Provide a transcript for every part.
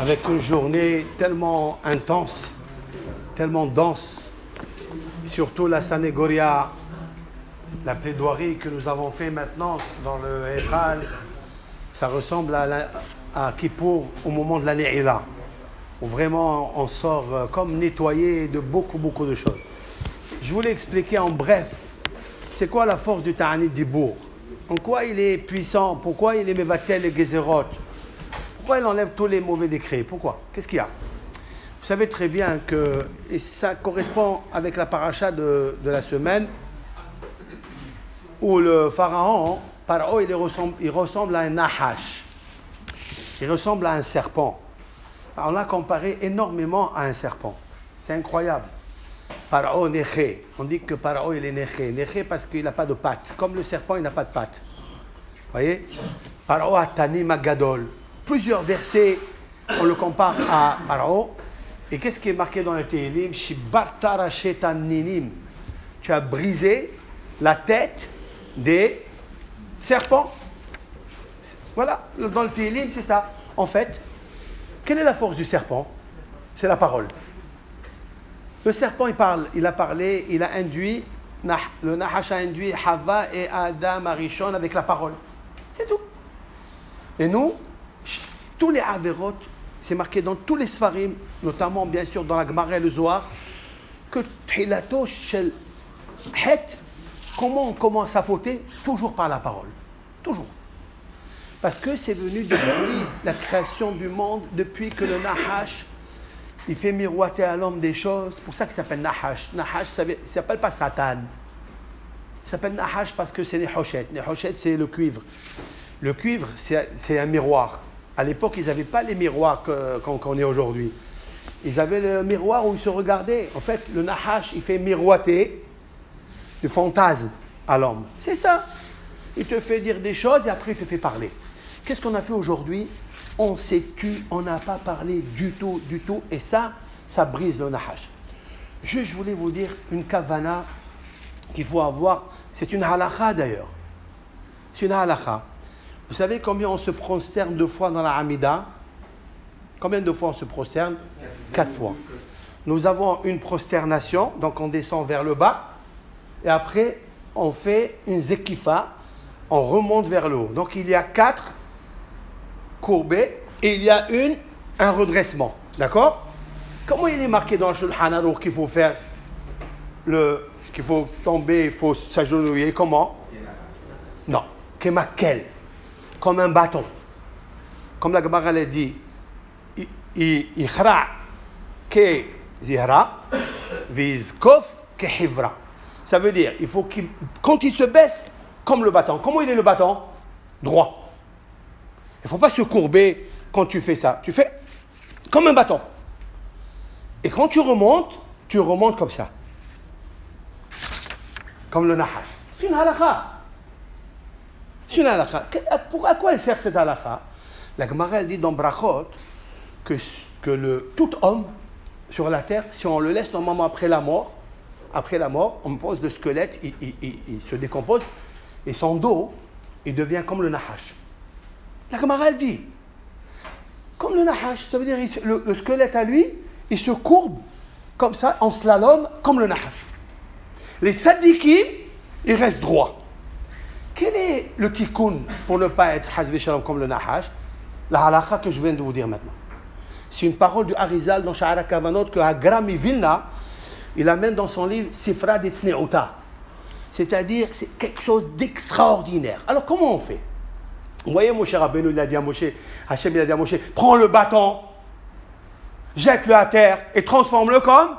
avec une journée tellement intense, tellement dense, surtout la Sanegoria, la plaidoirie que nous avons fait maintenant dans le Eichal, ça ressemble à Kippour au moment de la Ne'ila, où vraiment on sort comme nettoyé de beaucoup de choses. Je voulais expliquer en bref, c'est quoi la force du Ta'anit Dibour, en quoi il est puissant, pourquoi il est Mevatel et Gezerot, pourquoi il enlève tous les mauvais décrets, pourquoi, qu'est-ce qu'il y a? Vous savez très bien que, et ça correspond avec la paracha de la semaine, où le pharaon, Paro, il ressemble à un nahash, il ressemble à un serpent. On l'a comparé énormément à un serpent, c'est incroyable. Paro Neché, on dit que Paro il est Neché parce qu'il n'a pas de pattes, comme le serpent il n'a pas de pattes. Vous voyez? Paro Atani Magadol, plusieurs versets, on le compare à Paro. Et qu'est-ce qui est marqué dans le Tehillim? Shibartara shetan ninim. Tu as brisé la tête des serpents. Voilà, dans le Tehillim, c'est ça. En fait, quelle est la force du serpent? C'est la parole. Le serpent, il parle, il a parlé, il a induit, le Nahash a induit Hava et Adam Arishon avec la parole. C'est tout. Et nous, tous les Averot, c'est marqué dans tous les Sfarim, notamment bien sûr dans la Gemara et le Zohar, que Thilato Shel Het, comment on commence à fauter? Toujours par la parole. Toujours. Parce que c'est venu depuis la création du monde, depuis que le Nahash, il fait miroiter à l'homme des choses. C'est pour ça qu'il s'appelle Nahash. Nahash, ça ne s'appelle pas Satan. Il s'appelle Nahash parce que c'est Nehoshet. Nehoshet, c'est le cuivre. Le cuivre, c'est un miroir. À l'époque, ils n'avaient pas les miroirs qu'on connaît aujourd'hui. Ils avaient le miroir où ils se regardaient. En fait, le Nahash, il fait miroiter du fantasme à l'homme. C'est ça. Il te fait dire des choses et après, il te fait parler. Qu'est-ce qu'on a fait aujourd'hui? On s'est tu, on n'a pas parlé du tout. Et ça brise le Nahash. Je voulais vous dire une kavana qu'il faut avoir. C'est une halakha d'ailleurs. C'est une halakha. Vous savez combien on se prosterne 2 fois dans la Hamida? Combien de fois on se prosterne? 4 fois. Nous avons une prosternation, donc on descend vers le bas, et après on fait une zekifa, on remonte vers le haut. Donc il y a 4 courbées et il y a un redressement. D'accord? Comment il est marqué dans le Shulchan Aruch qu'il faut faire qu'il faut tomber, il faut s'agenouiller? Comment? Non. Kemakel. Comme un bâton. Comme la Gemara l'a dit, Ichra ke zihra, vizkof ke hivra. Ça veut dire, il faut quand il se baisse, comme le bâton. Comment il est le bâton? Droit. Il ne faut pas se courber quand tu fais ça. Tu fais comme un bâton. Et quand tu remontes comme ça. Comme le nahash. C'est une halakha. C'est une halakha. À quoi elle sert cette halakha? La Gemara elle dit dans Brachot que tout homme sur la terre, si on le laisse normalement après la mort, on pose le squelette, il se décompose et son dos, il devient comme le nahash. La Gemara elle dit, comme le nahash, ça veut dire le squelette à lui, il se courbe comme ça, en slalom, comme le nahash. Les sadikim, ils restent droits. Quel est le tikkun pour ne pas être hazvé shalom comme le nahash? La halakha que je viens de vous dire maintenant. C'est une parole du Harizal dans Sha'ara Kavanot que Hagrami Vilna, il amène dans son livre Sifra des Sne'ota. C'est-à-dire, c'est quelque chose d'extraordinaire. Alors, comment on fait? Vous voyez, Moshe Rabbeinu, il a dit à Moshe, Hachem, il a dit à Moshe, prends le bâton, jette-le à terre et transforme-le comme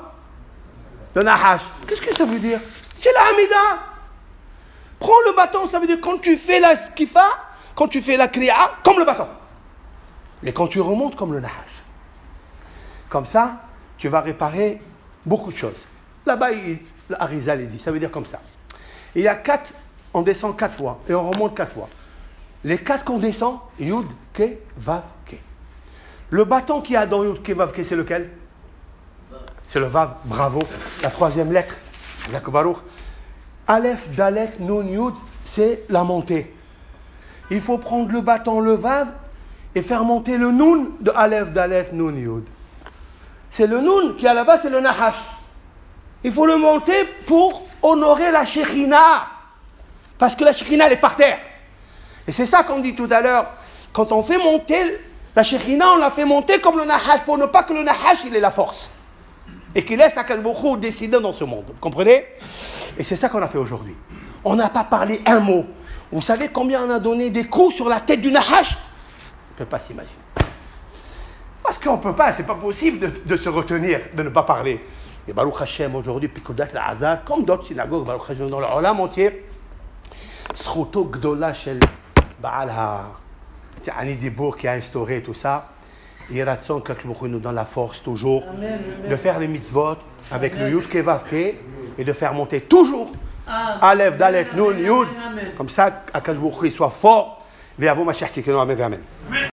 le nahash. Qu'est-ce que ça veut dire? C'est la Hamida. Prends le bâton, ça veut dire quand tu fais la skifa, quand tu fais la kriya, comme le bâton. Mais quand tu remontes comme le nahash. Comme ça, tu vas réparer beaucoup de choses. Là-bas, l'Arizal, il dit, ça veut dire comme ça. Il y a 4, on descend 4 fois et on remonte 4 fois. Les 4 qu'on descend, Yud, Ke, Vav, Ke. Le bâton qu'il y a dans Yud, Ke, Vav, Ke, c'est lequel? C'est le Vav, bravo. La 3e lettre, Baruch. Aleph, Dalet, Nun, Yud, c'est la montée. Il faut prendre le bâton, le Vav, et faire monter le Noun de Aleph, Dalet, Noun, Yud. C'est le Noun qui à la base c'est le Nahash. Il faut le monter pour honorer la Shekhina. Parce que la Shekhina elle est par terre. Et c'est ça qu'on dit tout à l'heure. Quand on fait monter la Shekhina, on la fait monter comme le Nahash pour ne pas que le Nahash il ait la force. Et qu'il laisse Akadosh Baruch Hu décider dans ce monde. Vous comprenez? Et c'est ça qu'on a fait aujourd'hui. On n'a pas parlé un mot. Vous savez combien on a donné des coups sur la tête du Nahash? On ne peut pas s'imaginer. Parce qu'on ne peut pas, c'est pas possible de se retenir, de ne pas parler. Et Baruch Hashem aujourd'hui, Pikudat al-Azhar, comme d'autres synagogues, Baruch Hashem dans le Olam entier, Sruto Gdola Shel Baal HaTi'ani Dibour qui a instauré tout ça. Et Ratson qu'Akadosh nous donne la force toujours de faire les mitzvot avec le Yud Kevavke et de faire monter toujours Aleph, Dalet, Nun, Yud. Comme ça, Akadosh soit fort. Ve'avo Mashiach Tzidkenu, Amen, Amen.